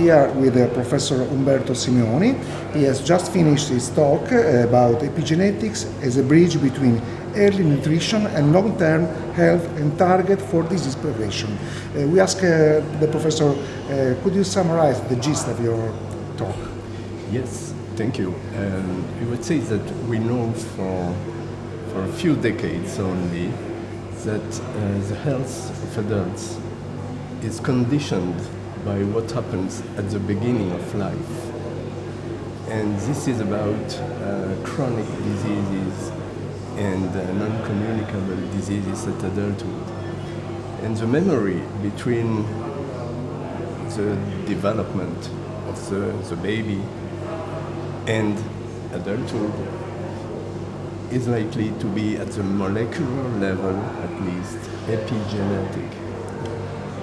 here with Professor Umberto Simeoni. He has just finished his talk about epigenetics as a bridge between early nutrition and long-term health and target for disease prevention. We ask the professor, could you summarize the gist of your talk? Yes, thank you. I would say that we know for a few decades only that the health of adults is conditioned by what happens at the beginning of life. And this is about chronic diseases and non-communicable diseases at adulthood. And the memory between the development of the baby and adulthood is likely to be at the molecular level, at least epigenetic,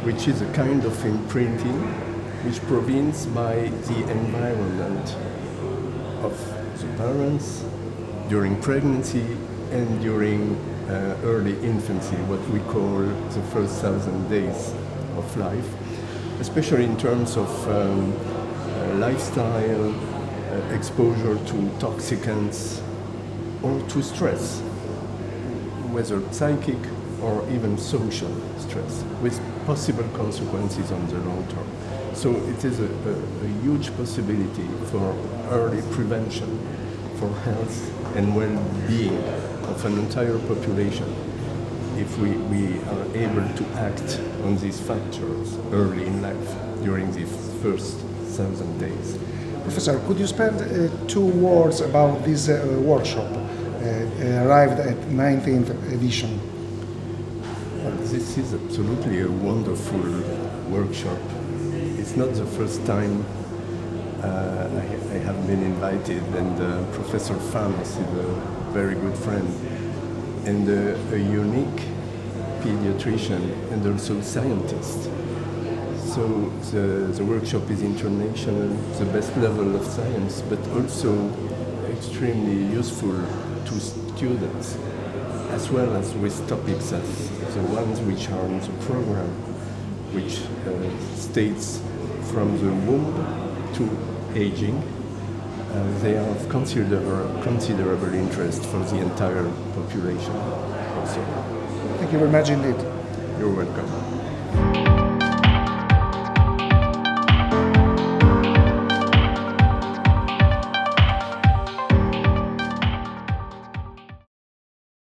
which is a kind of imprinting which provides by the environment of the parents during pregnancy and during early infancy, what we call the first 1,000 days of life, especially in terms of lifestyle, exposure to toxicants, or to stress, whether psychic or even social stress, with possible consequences on the long term. So it is a huge possibility for early prevention, for health and well-being of an entire population if we are able to act on these factors early in life during these first 1,000 days. Professor, could you spend 2 words about this workshop? Arrived at 19th edition. Well, this is absolutely a wonderful workshop. It's not the first time I have been invited, and Professor Fanos is a very good friend and a unique pediatrician and also scientist. So the workshop is international, the best level of science, but also extremely useful to students, as well as with topics as the ones which are in the program, which states from the womb to aging. They are of considerable interest for the entire population also. Thank you very much indeed. You're welcome.